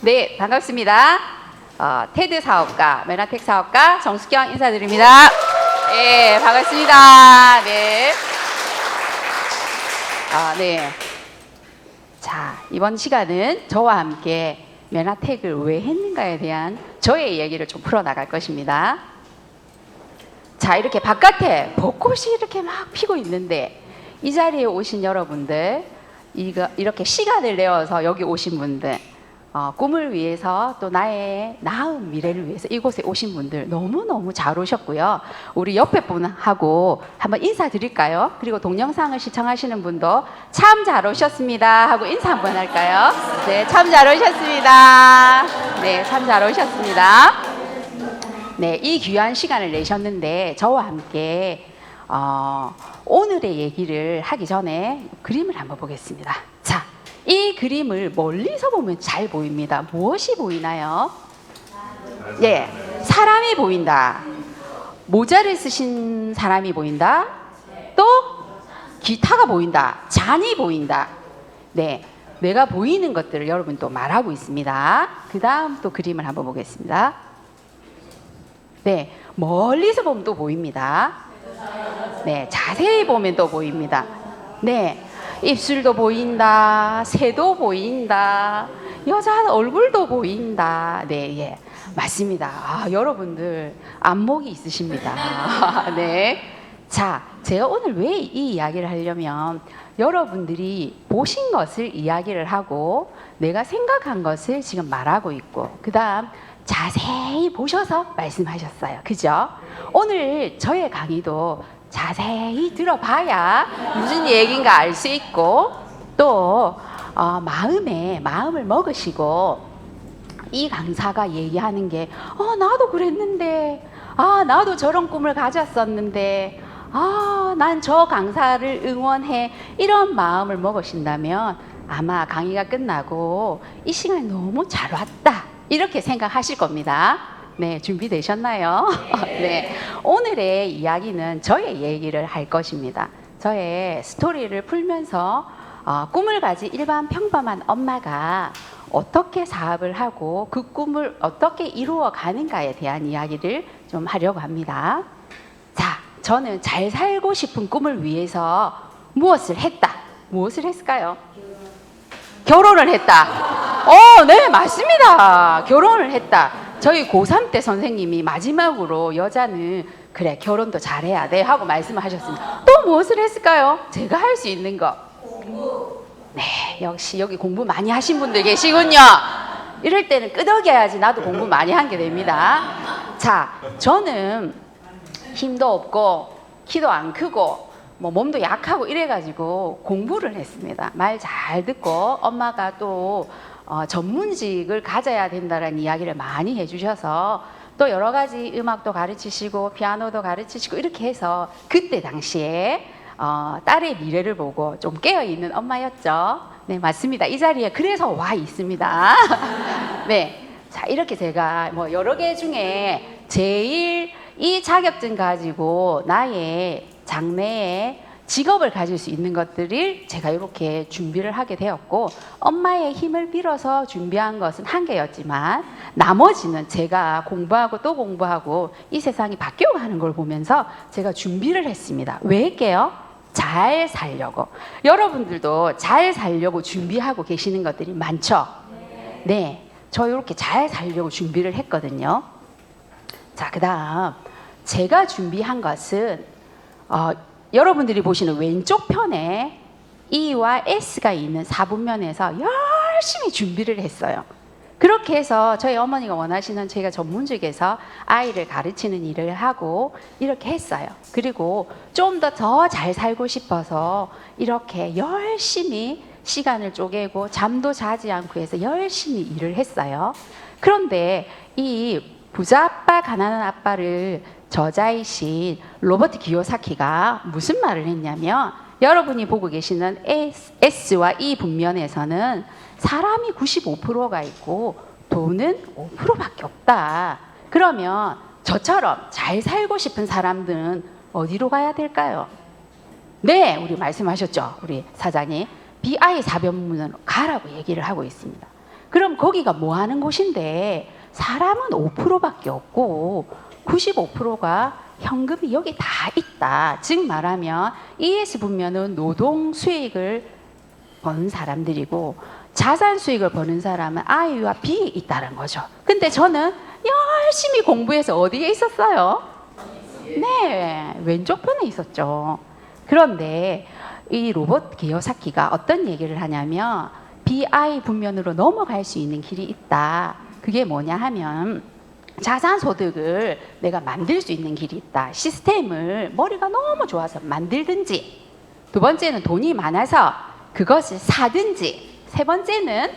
네, 반갑습니다. 테드 사업가, 메나텍 사업가 정숙경 인사드립니다. 네, 반갑습니다. 네. 네. 자, 이번 시간은 저와 함께 메나텍을 왜 했는가에 대한 저의 얘기를 좀 풀어나갈 것입니다. 자, 이렇게 바깥에 벚꽃이 이렇게 막 피고 있는데 이 자리에 오신 여러분들, 이렇게 시간을 내어서 여기 오신 분들, 꿈을 위해서 또 나의 나은 미래를 위해서 이곳에 오신 분들 너무너무 잘 오셨고요. 우리 옆에 분하고 한번 인사드릴까요? 그리고 동영상을 시청하시는 분도 참 잘 오셨습니다 하고 인사 한번 할까요? 네, 참 잘 오셨습니다. 네, 참 잘 오셨습니다. 네, 이 귀한 시간을 내셨는데 저와 함께 오늘의 얘기를 하기 전에 그림을 한번 보겠습니다. 자, 이 그림을 멀리서 보면 잘 보입니다. 무엇이 보이나요? 예, 사람이 보인다. 모자를 쓰신 사람이 보인다. 또 기타가 보인다. 잔이 보인다. 네, 내가 보이는 것들을 여러분 또 말하고 있습니다. 그 다음 또 그림을 한번 보겠습니다. 네, 멀리서 보면 또 보입니다. 네, 자세히 보면 또 보입니다. 네, 입술도 보인다, 새도 보인다, 여자 얼굴도 보인다. 네, 예, 맞습니다. 여러분들 안목이 있으십니다. 네, 자, 제가 오늘 왜 이 이야기를 하려면 여러분들이 보신 것을 이야기를 하고 내가 생각한 것을 지금 말하고 있고 그 다음 자세히 보셔서 말씀하셨어요. 그죠? 오늘 저의 강의도 자세히 들어봐야 무슨 얘기인가 알 수 있고 또 마음을 먹으시고 이 강사가 얘기하는 게 나도 그랬는데 나도 저런 꿈을 가졌었는데 난 저 강사를 응원해 이런 마음을 먹으신다면 아마 강의가 끝나고 이 시간이 너무 잘 왔다 이렇게 생각하실 겁니다. 네, 준비되셨나요? 네, 오늘의 이야기는 저의 얘기를 할 것입니다. 저의 스토리를 풀면서 꿈을 가진 일반 평범한 엄마가 어떻게 사업을 하고 그 꿈을 어떻게 이루어 가는가에 대한 이야기를 좀 하려고 합니다. 자, 저는 잘 살고 싶은 꿈을 위해서 무엇을 했다? 무엇을 했을까요? 결혼을 했다. 네, 맞습니다. 결혼을 했다. 저희 고3 때 선생님이 마지막으로 여자는 그래 결혼도 잘해야 돼 하고 말씀을 하셨습니다. 또 무엇을 했을까요? 제가 할 수 있는 거. 공부. 네, 역시 여기 공부 많이 하신 분들 계시군요. 이럴 때는 끄덕여야지 나도 공부 많이 한 게 됩니다. 자, 저는 힘도 없고 키도 안 크고 몸도 약하고 이래가지고 공부를 했습니다. 말 잘 듣고 엄마가 또 전문직을 가져야 된다는 이야기를 많이 해주셔서 또 여러 가지 음악도 가르치시고 피아노도 가르치시고 이렇게 해서 그때 당시에 딸의 미래를 보고 좀 깨어있는 엄마였죠. 네, 맞습니다. 이 자리에 그래서 와 있습니다. 네, 자, 이렇게 제가 여러 개 중에 제일 이 자격증 가지고 나의 장래에 직업을 가질 수 있는 것들을 제가 이렇게 준비를 하게 되었고 엄마의 힘을 빌어서 준비한 것은 한 개였지만 나머지는 제가 공부하고 또 공부하고 이 세상이 바뀌어가는 걸 보면서 제가 준비를 했습니다. 왜 할게요? 잘 살려고. 여러분들도 잘 살려고 준비하고 계시는 것들이 많죠? 네, 저 이렇게 잘 살려고 준비를 했거든요. 자, 그 다음 제가 준비한 것은 여러분들이 보시는 왼쪽 편에 E와 S가 있는 4분면에서 열심히 준비를 했어요. 그렇게 해서 저희 어머니가 원하시는 제가 전문직에서 아이를 가르치는 일을 하고 이렇게 했어요. 그리고 좀 더 잘 살고 싶어서 이렇게 열심히 시간을 쪼개고 잠도 자지 않고 해서 열심히 일을 했어요. 그런데 이 부자 아빠 가난한 아빠를 저자이신 로버트 기요사키가 무슨 말을 했냐면 여러분이 보고 계시는 S와 E 분면에서는 사람이 95%가 있고 돈은 5%밖에 없다. 그러면 저처럼 잘 살고 싶은 사람들은 어디로 가야 될까요? 네, 우리 말씀하셨죠. 우리 사장님. BI 4변문으로 가라고 얘기를 하고 있습니다. 그럼 거기가 뭐 하는 곳인데 사람은 5%밖에 없고 95%가 현금이 여기 다 있다. 즉 말하면 ES 분면은 노동 수익을 버는 사람들이고 자산 수익을 버는 사람은 I와 B에 있다는 거죠. 근데 저는 열심히 공부해서 어디에 있었어요? 네, 왼쪽 편에 있었죠. 그런데 이 로봇 기요사키가 어떤 얘기를 하냐면 BI 분면으로 넘어갈 수 있는 길이 있다. 그게 뭐냐 하면 자산소득을 내가 만들 수 있는 길이 있다. 시스템을 머리가 너무 좋아서 만들든지, 두 번째는 돈이 많아서 그것을 사든지, 세 번째는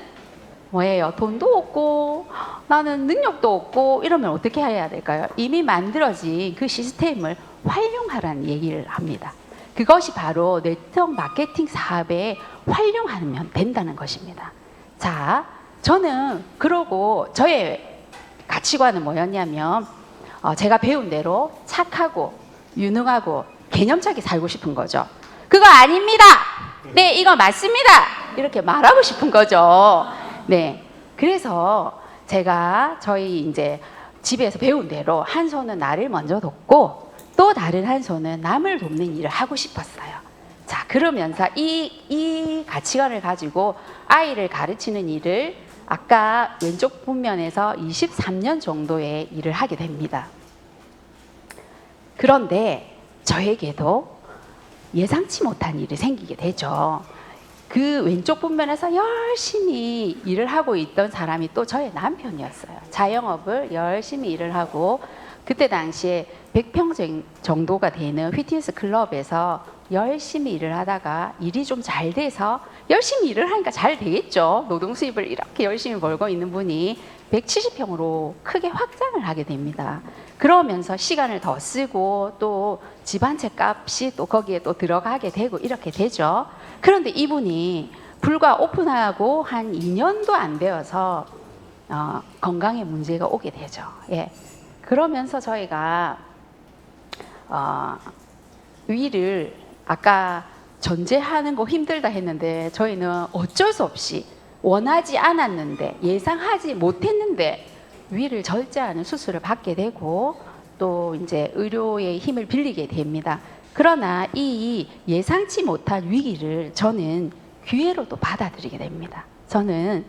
뭐예요? 돈도 없고 나는 능력도 없고 이러면 어떻게 해야 될까요? 이미 만들어진 그 시스템을 활용하라는 얘기를 합니다. 그것이 바로 네트워크 마케팅 사업에 활용하면 된다는 것입니다. 자, 저는 그러고 저의 가치관은 뭐였냐면 제가 배운 대로 착하고 유능하고 개념차게 살고 싶은 거죠. 그거 아닙니다. 네, 이거 맞습니다. 이렇게 말하고 싶은 거죠. 네, 그래서 제가 저희 이제 집에서 배운 대로 한 손은 나를 먼저 돕고 또 다른 한 손은 남을 돕는 일을 하고 싶었어요. 자, 그러면서 이 가치관을 가지고 아이를 가르치는 일을 아까 왼쪽 분면에서 23년 정도의 일을 하게 됩니다. 그런데 저에게도 예상치 못한 일이 생기게 되죠. 그 왼쪽 분면에서 열심히 일을 하고 있던 사람이 또 저의 남편이었어요. 자영업을 열심히 일을 하고 그때 당시에 100평 정도가 되는 휘트니스 클럽에서 열심히 일을 하다가 일이 좀 잘 돼서 열심히 일을 하니까 잘 되겠죠. 노동 수입을 이렇게 열심히 벌고 있는 분이 170평으로 크게 확장을 하게 됩니다. 그러면서 시간을 더 쓰고 또 집 한 채 값이 또 거기에 또 들어가게 되고 이렇게 되죠. 그런데 이분이 불과 오픈하고 한 2년도 안 되어서 건강에 문제가 오게 되죠. 예. 그러면서 저희가 위를 아까 전제하는 거 힘들다 했는데 저희는 어쩔 수 없이 원하지 않았는데 예상하지 못했는데 위를 절제하는 수술을 받게 되고 또 이제 의료의 힘을 빌리게 됩니다. 그러나 이 예상치 못한 위기를 저는 기회로 또 받아들이게 됩니다. 저는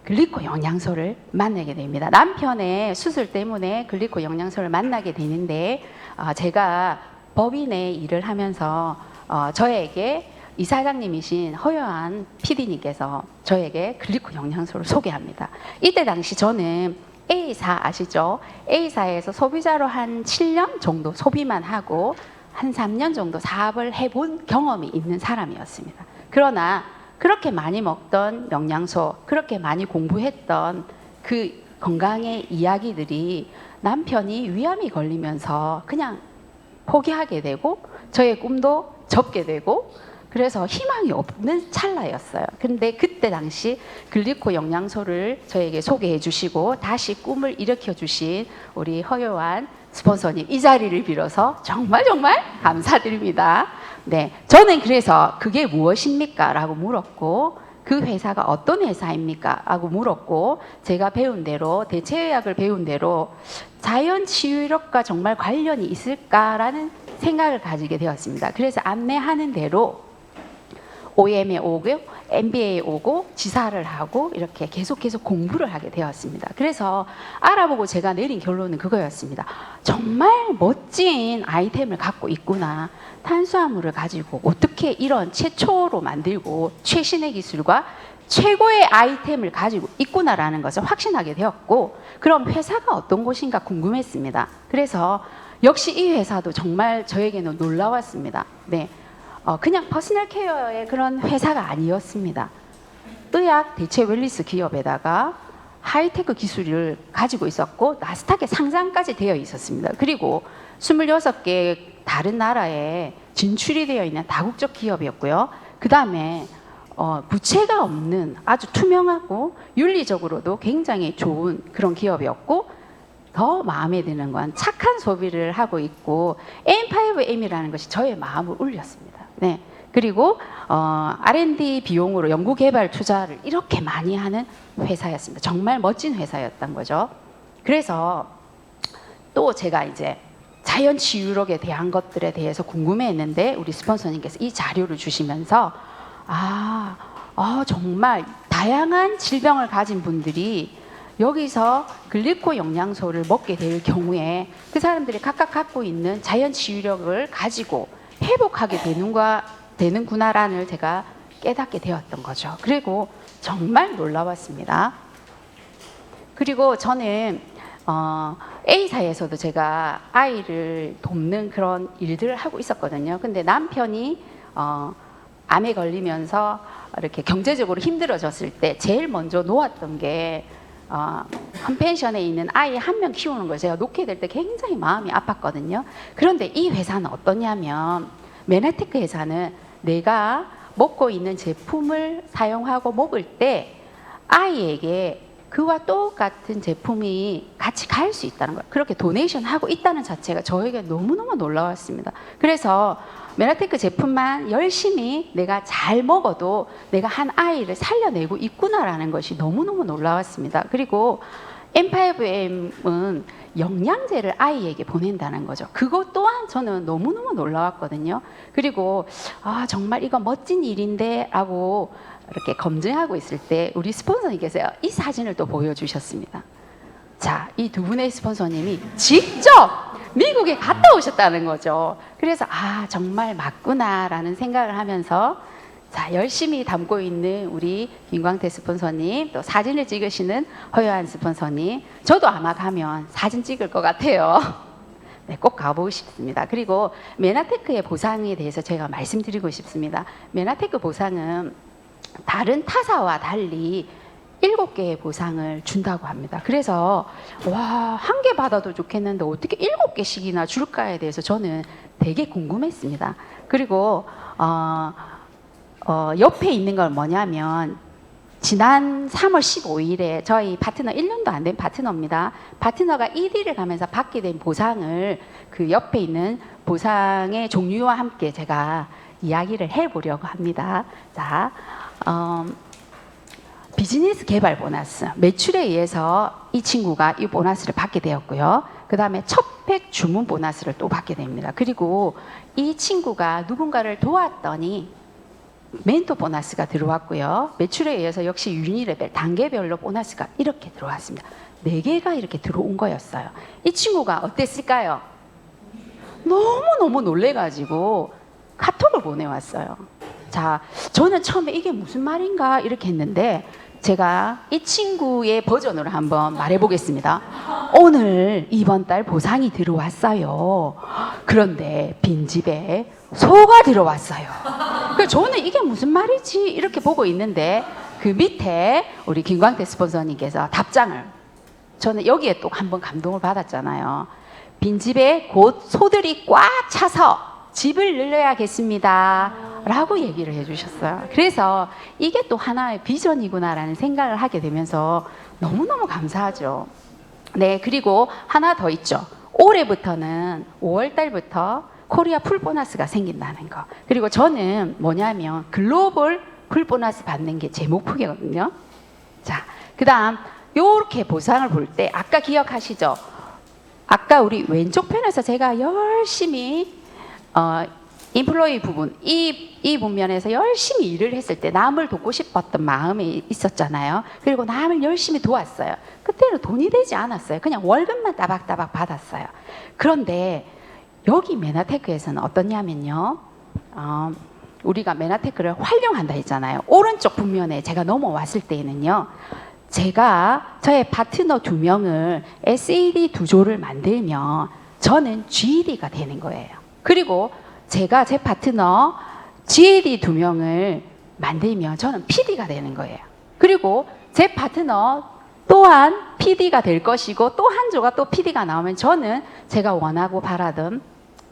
글리코 영양소를 만나게 됩니다. 남편의 수술 때문에 글리코 영양소를 만나게 되는데 제가 법인의 일을 하면서 저에게 이사장님이신 허요한 PD님께서 저에게 글리코 영양소를 소개합니다. 이때 당시 저는 A사 아시죠? A사에서 소비자로 한 7년 정도 소비만 하고 한 3년 정도 사업을 해본 경험이 있는 사람이었습니다. 그러나 그렇게 많이 먹던 영양소, 그렇게 많이 공부했던 그 건강의 이야기들이 남편이 위암이 걸리면서 그냥 포기하게 되고 저의 꿈도 접게 되고 그래서 희망이 없는 찰나였어요. 근데 그때 당시 글리코 영양소를 저에게 소개해 주시고 다시 꿈을 일으켜 주신 우리 허요한 스폰서님 이 자리를 빌어서 정말 감사드립니다. 네, 저는 그래서 그게 무엇입니까? 라고 물었고 그 회사가 어떤 회사입니까? 라고 물었고 제가 배운 대로 대체의학을 배운 대로 자연치유력과 정말 관련이 있을까라는 생각을 가지게 되었습니다. 그래서 안내하는 대로 OM에 오고 MBA에 오고 지사를 하고 이렇게 계속 공부를 하게 되었습니다. 그래서 알아보고 제가 내린 결론은 그거였습니다. 정말 멋진 아이템을 갖고 있구나. 탄수화물을 가지고 어떻게 이런 최초로 만들고 최신의 기술과 최고의 아이템을 가지고 있구나라는 것을 확신하게 되었고 그럼 회사가 어떤 곳인가 궁금했습니다. 그래서 역시 이 회사도 정말 저에게는 놀라웠습니다. 네. 그냥 퍼스널 케어의 그런 회사가 아니었습니다. 의학 대체 웰니스 기업에다가 하이테크 기술을 가지고 있었고 나스닥에 상장까지 되어 있었습니다. 그리고 26개 다른 나라에 진출이 되어 있는 다국적 기업이었고요. 그 다음에 부채가 없는 아주 투명하고 윤리적으로도 굉장히 좋은 그런 기업이었고 더 마음에 드는 건 착한 소비를 하고 있고 M5M이라는 것이 저의 마음을 울렸습니다. 네, 그리고 R&D 비용으로 연구개발 투자를 이렇게 많이 하는 회사였습니다. 정말 멋진 회사였던 거죠. 그래서 또 제가 이제 자연 치유력에 대한 것들에 대해서 궁금해했는데 우리 스폰서님께서 이 자료를 주시면서 정말 다양한 질병을 가진 분들이 여기서 글리코 영양소를 먹게 될 경우에 그 사람들이 각각 갖고 있는 자연 치유력을 가지고 회복하게 되는구나라는 제가 깨닫게 되었던 거죠. 그리고 정말 놀라웠습니다. 그리고 저는 A사에서도 제가 아이를 돕는 그런 일들을 하고 있었거든요. 근데 남편이 암에 걸리면서 이렇게 경제적으로 힘들어졌을 때 제일 먼저 놓았던 게 한 펜션에 있는 아이 한 명 키우는 걸 제가 놓게 될 때 굉장히 마음이 아팠거든요. 그런데 이 회사는 어떠냐면 메나테크 회사는 내가 먹고 있는 제품을 사용하고 먹을 때 아이에게 그와 똑같은 제품이 같이 갈 수 있다는 거, 그렇게 도네이션 하고 있다는 자체가 저에게 너무너무 놀라웠습니다. 그래서 메나테크 제품만 열심히 내가 잘 먹어도 내가 한 아이를 살려내고 있구나라는 것이 너무너무 놀라웠습니다. 그리고 M5M은 영양제를 아이에게 보낸다는 거죠. 그것 또한 저는 너무너무 놀라웠거든요. 그리고 정말 이거 멋진 일인데 라고 이렇게 검증하고 있을 때 우리 스폰서님께서 이 사진을 또 보여주셨습니다. 자, 이 두 분의 스폰서님이 직접 미국에 갔다 오셨다는 거죠. 그래서 정말 맞구나라는 생각을 하면서 자, 열심히 담고 있는 우리 김광태 스폰서님, 또 사진을 찍으시는 허요한 스폰서님, 저도 아마 가면 사진 찍을 것 같아요. 네, 꼭 가보고 싶습니다. 그리고 메나테크의 보상에 대해서 제가 말씀드리고 싶습니다. 메나테크 보상은 다른 타사와 달리 7개의 보상을 준다고 합니다. 그래서 한 개 받아도 좋겠는데 어떻게 7개씩이나 줄까에 대해서 저는 되게 궁금했습니다. 그리고 옆에 있는 건 뭐냐면 지난 3월 15일에 저희 파트너 1년도 안 된 파트너입니다. 파트너가 ED를 가면서 받게 된 보상을 그 옆에 있는 보상의 종류와 함께 제가 이야기를 해보려고 합니다. 자, 비즈니스 개발 보너스, 매출에 의해서 이 친구가 이 보너스를 받게 되었고요. 그 다음에 첫 팩 주문 보너스를 또 받게 됩니다. 그리고 이 친구가 누군가를 도왔더니 멘토 보너스가 들어왔고요. 매출에 의해서 역시 유니레벨, 단계별로 보너스가 이렇게 들어왔습니다. 4개가 이렇게 들어온 거였어요. 이 친구가 어땠을까요? 너무너무 놀래가지고 카톡을 보내왔어요. 자, 저는 처음에 이게 무슨 말인가 이렇게 했는데 제가 이 친구의 버전으로 한번 말해보겠습니다. 오늘 이번 달 보상이 들어왔어요. 그런데 빈집에 소가 들어왔어요. 그래서 저는 이게 무슨 말이지 이렇게 보고 있는데 그 밑에 우리 김광태 스폰서님께서 답장을, 저는 여기에 또 한번 감동을 받았잖아요. 빈집에 곧 소들이 꽉 차서 집을 늘려야겠습니다 라고 얘기를 해주셨어요. 그래서 이게 또 하나의 비전이구나라는 생각을 하게 되면서 너무너무 감사하죠. 네, 그리고 하나 더 있죠. 올해부터는 5월 달부터 코리아 풀 보너스가 생긴다는 거. 그리고 저는 뭐냐면 글로벌 풀 보너스 받는 게 제 목표거든요. 자, 그 다음 요렇게 보상을 볼 때 아까 기억하시죠? 아까 우리 왼쪽 편에서 제가 열심히 인플로이 부분, 이 부분에서 열심히 일을 했을 때 남을 돕고 싶었던 마음이 있었잖아요. 그리고 남을 열심히 도왔어요. 그때는 돈이 되지 않았어요. 그냥 월급만 따박따박 받았어요. 그런데 여기 메나테크에서는 어떠냐면요. 우리가 메나테크를 활용한다 했잖아요. 오른쪽 분면에 제가 넘어왔을 때에는요. 제가 저의 파트너 2명을 SAD 2조를 만들면 저는 GED가 되는 거예요. 그리고 제가 제 파트너 GAD 2명을 만들면 저는 PD가 되는 거예요. 그리고 제 파트너 또한 PD가 될 것이고 또 한 조가 또 PD가 나오면 저는 제가 원하고 바라던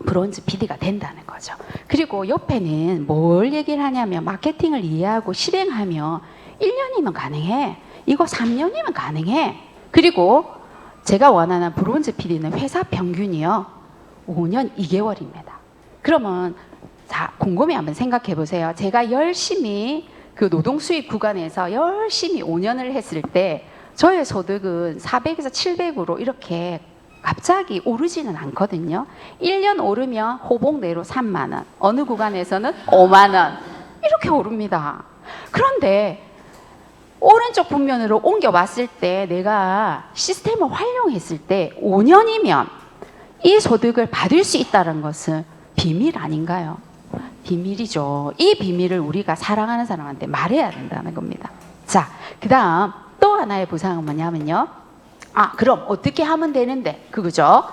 브론즈 PD가 된다는 거죠. 그리고 옆에는 뭘 얘기를 하냐면 마케팅을 이해하고 실행하며 1년이면 가능해. 이거 3년이면 가능해. 그리고 제가 원하는 브론즈 PD는 회사 평균이요 5년 2개월입니다. 그러면 자, 곰곰이 한번 생각해 보세요. 제가 열심히 그 노동 수입 구간에서 열심히 5년을 했을 때 저의 소득은 400에서 700으로 이렇게 갑자기 오르지는 않거든요. 1년 오르면 호봉내로 3만 원, 어느 구간에서는 5만 원 이렇게 오릅니다. 그런데 오른쪽 분면으로 옮겨왔을 때 내가 시스템을 활용했을 때 5년이면 이 소득을 받을 수 있다는 것은 비밀 아닌가요? 비밀이죠. 이 비밀을 우리가 사랑하는 사람한테 말해야 된다는 겁니다. 자, 그 다음 또 하나의 보상은 뭐냐면요. 아, 그럼 어떻게 하면 되는데? 그거죠?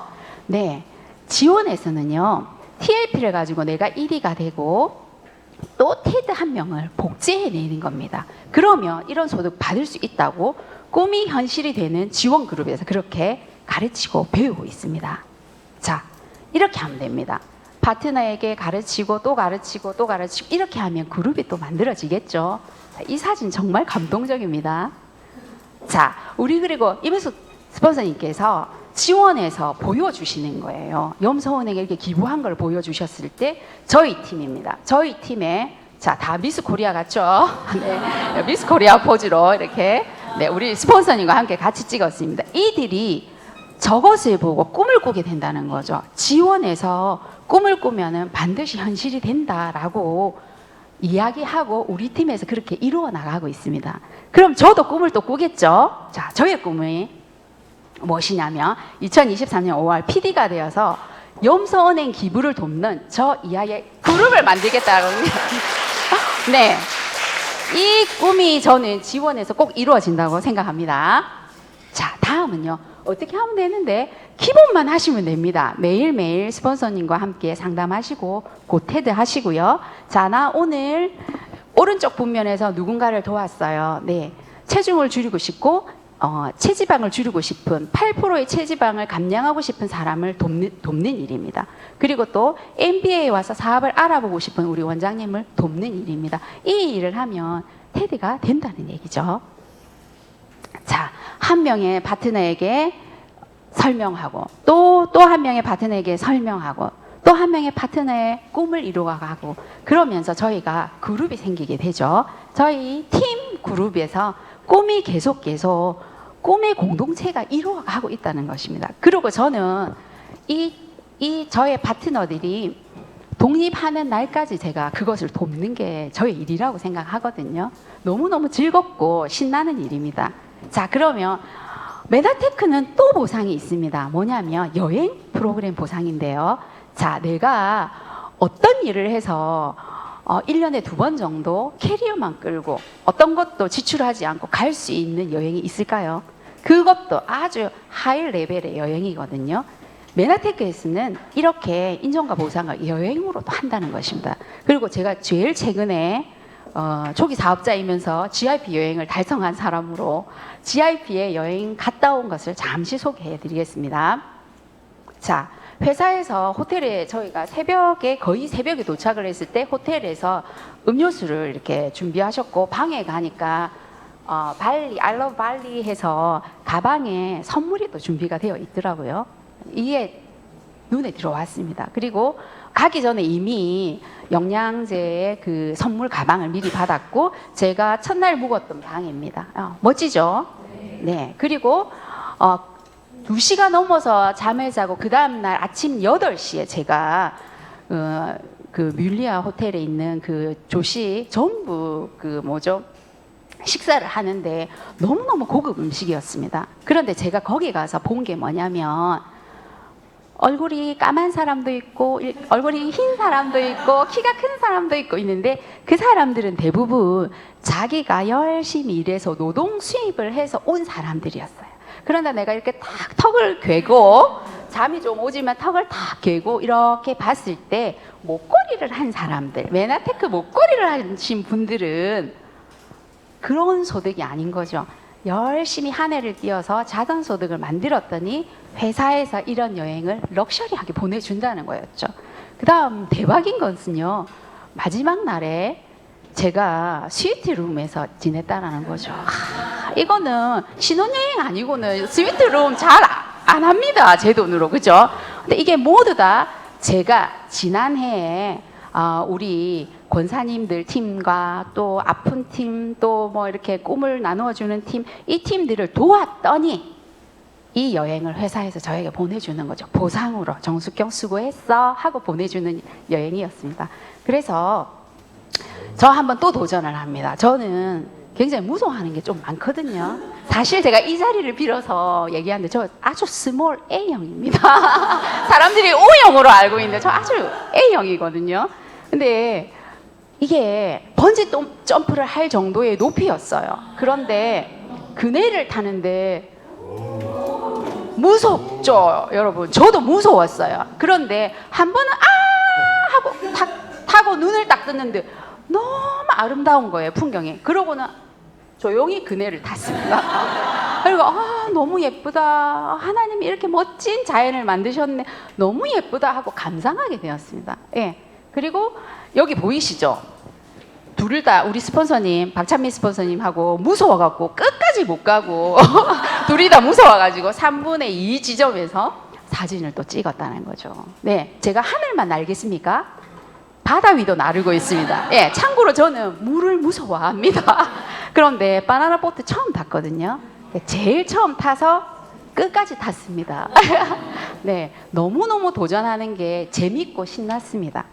네. 지원에서는요, TLP를 가지고 내가 1위가 되고 또 테드 한 명을 복제해내는 겁니다. 그러면 이런 소득 받을 수 있다고 꿈이 현실이 되는 지원 그룹에서 그렇게 가르치고 배우고 있습니다. 자, 이렇게 하면 됩니다. 파트너에게 가르치고 또 가르치고 또 가르치고 이렇게 하면 그룹이 또 만들어지겠죠. 이 사진 정말 감동적입니다. 자, 우리 그리고 이면서 스폰서님께서 지원해서 보여주시는 거예요. 염소은행에 이렇게 기부한 걸 보여주셨을 때 저희 팀입니다. 저희 팀에 자, 다 미스 코리아 같죠? 네, 미스 코리아 포즈로 이렇게 네, 우리 스폰서님과 함께 같이 찍었습니다. 이들이 저것을 보고 꿈을 꾸게 된다는 거죠. 지원해서 꿈을 꾸면은 반드시 현실이 된다라고 이야기하고 우리 팀에서 그렇게 이루어 나가고 있습니다. 그럼 저도 꿈을 또 꾸겠죠? 자, 저의 꿈이 무엇이냐면 2023년 5월 PD가 되어서 염소은행 기부를 돕는 저 이하의 그룹을 만들겠다고 합니다. 네, 이 꿈이 저는 지원해서 꼭 이루어진다고 생각합니다. 자, 다음은요. 어떻게 하면 되는데 기본만 하시면 됩니다. 매일매일 스폰서님과 함께 상담하시고 고테드 하시고요. 자, 나 오늘 오른쪽 분면에서 누군가를 도왔어요. 네, 체중을 줄이고 싶고 체지방을 줄이고 싶은 8%의 체지방을 감량하고 싶은 사람을 돕는 일입니다. 그리고 또 MBA에 와서 사업을 알아보고 싶은 우리 원장님을 돕는 일입니다. 이 일을 하면 테드가 된다는 얘기죠. 자, 한 명의 파트너에게 설명하고 또 한 명의 파트너에게 설명하고 또 한 명의 파트너의 꿈을 이루어가고 그러면서 저희가 그룹이 생기게 되죠. 저희 팀 그룹에서 꿈이 계속 꿈의 공동체가 이루어가고 있다는 것입니다. 그리고 저는 이 저의 파트너들이 독립하는 날까지 제가 그것을 돕는 게 저의 일이라고 생각하거든요. 너무너무 즐겁고 신나는 일입니다. 자, 그러면 메나테크는 또 보상이 있습니다. 뭐냐면 여행 프로그램 보상인데요. 자, 내가 어떤 일을 해서 1년에 2번 정도 캐리어만 끌고 어떤 것도 지출하지 않고 갈 수 있는 여행이 있을까요? 그것도 아주 하이 레벨의 여행이거든요. 메나테크에서는 이렇게 인정과 보상을 여행으로도 한다는 것입니다. 그리고 제가 제일 최근에 초기 사업자이면서 GIP 여행을 달성한 사람으로 GIP에 여행 갔다 온 것을 잠시 소개해 드리겠습니다. 자, 회사에서 호텔에 저희가 거의 새벽에 도착을 했을 때 호텔에서 음료수를 이렇게 준비하셨고 방에 가니까 I love 발리 해서 가방에 선물이 또 준비가 되어 있더라고요. 이게 눈에 들어왔습니다. 그리고 가기 전에 이미 영양제의 그 선물 가방을 미리 받았고 제가 첫날 묵었던 방입니다. 멋지죠? 네. 그리고 2시가 넘어서 잠을 자고 그 다음날 아침 8시에 제가 그 뮬리아 호텔에 있는 그 조식 전부 식사를 하는데 너무너무 고급 음식이었습니다. 그런데 제가 거기 가서 본 게 뭐냐면 얼굴이 까만 사람도 있고 얼굴이 흰 사람도 있고 키가 큰 사람도 있고 있는데 그 사람들은 대부분 자기가 열심히 일해서 노동 수입을 해서 온 사람들이었어요. 그런데 내가 이렇게 딱 턱을 괴고 잠이 좀 오지만 턱을 딱 괴고 이렇게 봤을 때 목걸이를 한 사람들, 메나테크 목걸이를 하신 분들은 그런 소득이 아닌 거죠. 열심히 한 해를 띄어서 자선 소득을 만들었더니 회사에서 이런 여행을 럭셔리하게 보내준다는 거였죠. 그 다음 대박인 것은요. 마지막 날에 제가 스위트룸에서 지냈다라는 거죠. 이거는 신혼여행 아니고는 스위트룸 잘 안 합니다. 제 돈으로. 그죠? 근데 이게 모두 다 제가 지난해에 우리 권사님들 팀과 또 아픈 팀, 또 뭐 이렇게 꿈을 나누어주는 팀, 이 팀들을 도왔더니 이 여행을 회사에서 저에게 보내주는 거죠. 보상으로 정숙경 수고했어 하고 보내주는 여행이었습니다. 그래서 저 한번 또 도전을 합니다. 저는 굉장히 무서워하는 게 좀 많거든요. 사실 제가 이 자리를 빌어서 얘기하는데 저 아주 스몰 A형입니다. 사람들이 O형으로 알고 있는데 저 아주 A형이거든요. 근데 이게 번지 점프를 할 정도의 높이였어요. 그런데 그네를 타는데 무섭죠, 여러분. 저도 무서웠어요. 그런데 한 번은 하고 타고 눈을 딱 떴는데 너무 아름다운 거예요, 풍경이. 그러고는 조용히 그네를 탔습니다. 그리고 너무 예쁘다. 하나님이 이렇게 멋진 자연을 만드셨네. 너무 예쁘다 하고 감상하게 되었습니다. 예. 그리고 여기 보이시죠? 둘을 다 우리 스폰서님, 박찬미 스폰서님하고 무서워갖고 끝까지 못 가고 둘이 다 무서워가지고 3분의 2 지점에서 사진을 또 찍었다는 거죠. 네, 제가 하늘만 날겠습니까? 바다 위도 나르고 있습니다. 예, 참고로 저는 물을 무서워합니다. 그런데 바나나 보트 처음 탔거든요. 제일 처음 타서 끝까지 탔습니다. 네, 너무너무 도전하는 게 재밌고 신났습니다.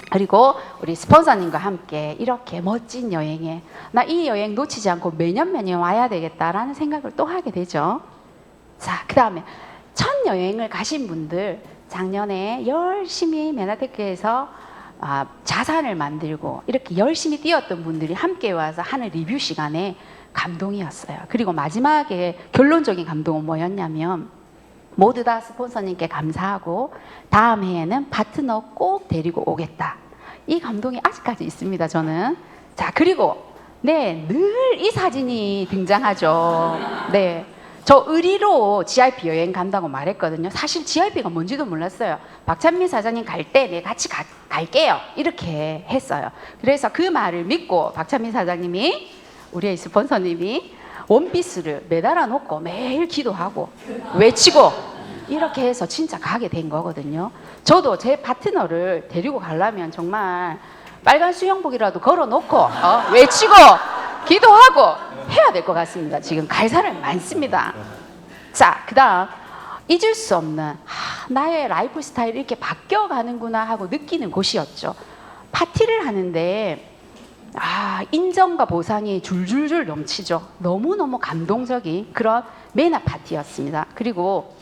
그리고 우리 스폰서님과 함께 이렇게 멋진 여행에 나 이 여행 놓치지 않고 매년 와야 되겠다라는 생각을 또 하게 되죠. 자, 그 다음에 첫 여행을 가신 분들, 작년에 열심히 메나테크에서 자산을 만들고 이렇게 열심히 뛰었던 분들이 함께 와서 하는 리뷰 시간에 감동이었어요. 그리고 마지막에 결론적인 감동은 뭐였냐면 모두 다 스폰서님께 감사하고 다음 해에는 파트너 꼭 데리고 오겠다. 이 감동이 아직까지 있습니다, 저는. 자, 그리고 네, 늘 이 사진이 등장하죠. 네, 저 의리로 GIP 여행 간다고 말했거든요. 사실 GIP가 뭔지도 몰랐어요. 박찬민 사장님 갈 때 네, 같이 갈게요. 이렇게 했어요. 그래서 그 말을 믿고 박찬민 사장님이 우리 스폰서님이 원피스를 매달아 놓고 매일 기도하고 외치고 이렇게 해서 진짜 가게 된 거거든요. 저도 제 파트너를 데리고 가려면 정말 빨간 수영복이라도 걸어놓고 외치고 기도하고 해야 될 것 같습니다. 지금 갈 사람이 많습니다. 자, 그 다음 잊을 수 없는 나의 라이프 스타일이 이렇게 바뀌어가는구나 하고 느끼는 곳이었죠. 파티를 하는데 인정과 보상이 줄줄줄 넘치죠. 너무너무 감동적인 그런 메나 파티였습니다. 그리고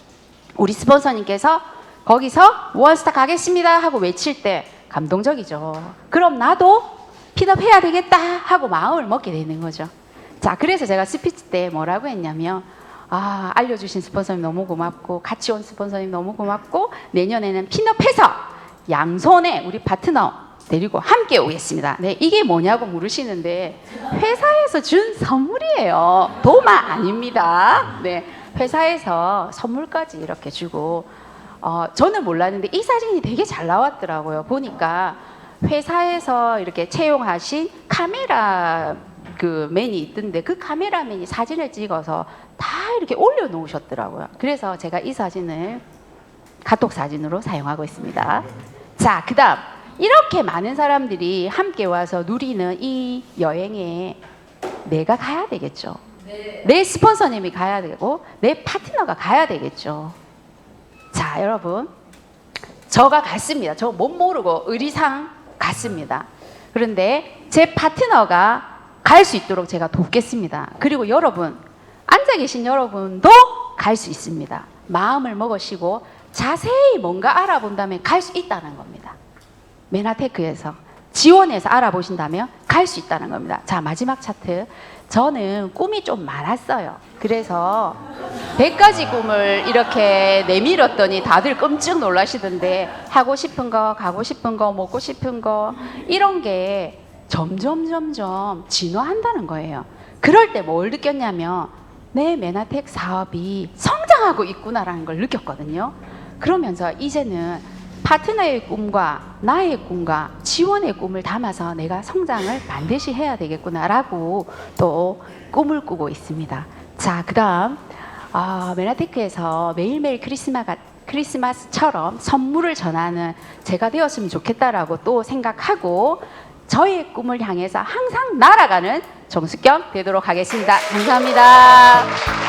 우리 스폰서님께서 거기서 원스타 가겠습니다 하고 외칠 때 감동적이죠. 그럼 나도 핀업해야 되겠다 하고 마음을 먹게 되는 거죠. 자, 그래서 제가 스피치 때 뭐라고 했냐면 알려주신 스폰서님 너무 고맙고 같이 온 스폰서님 너무 고맙고 내년에는 핀업해서 양손에 우리 파트너 데리고 함께 오겠습니다. 네, 이게 뭐냐고 물으시는데 회사에서 준 선물이에요. 도마 아닙니다. 네, 회사에서 선물까지 이렇게 주고 저는 몰랐는데 이 사진이 되게 잘 나왔더라고요. 보니까 회사에서 이렇게 채용하신 카메라 그 맨이 있던데 그 카메라맨이 사진을 찍어서 다 이렇게 올려놓으셨더라고요. 그래서 제가 이 사진을 카톡 사진으로 사용하고 있습니다. 자, 그 다음 이렇게 많은 사람들이 함께 와서 누리는 이 여행에 내가 가야 되겠죠. 내 스폰서님이 가야 되고 내 파트너가 가야 되겠죠. 자, 여러분, 저가 갔습니다. 저 못 모르고 의리상 갔습니다. 그런데 제 파트너가 갈 수 있도록 제가 돕겠습니다. 그리고 여러분, 앉아 계신 여러분도 갈 수 있습니다. 마음을 먹으시고 자세히 뭔가 알아본 다음에 갈 수 있다는 겁니다. 메나테크에서 지원해서 알아보신다면 갈 수 있다는 겁니다. 자, 마지막 차트. 저는 꿈이 좀 많았어요. 그래서 100가지 꿈을 이렇게 내밀었더니 다들 끔찍 놀라시던데 하고 싶은 거, 가고 싶은 거, 먹고 싶은 거 이런 게 점점 진화한다는 거예요. 그럴 때 뭘 느꼈냐면 내 메나텍 사업이 성장하고 있구나라는 걸 느꼈거든요. 그러면서 이제는 파트너의 꿈과 나의 꿈과 지원의 꿈을 담아서 내가 성장을 반드시 해야 되겠구나라고 또 꿈을 꾸고 있습니다. 자, 그 다음 메나테크에서 매일매일 크리스마스처럼 선물을 전하는 제가 되었으면 좋겠다라고 또 생각하고 저의 꿈을 향해서 항상 날아가는 정숙경 되도록 하겠습니다. 감사합니다.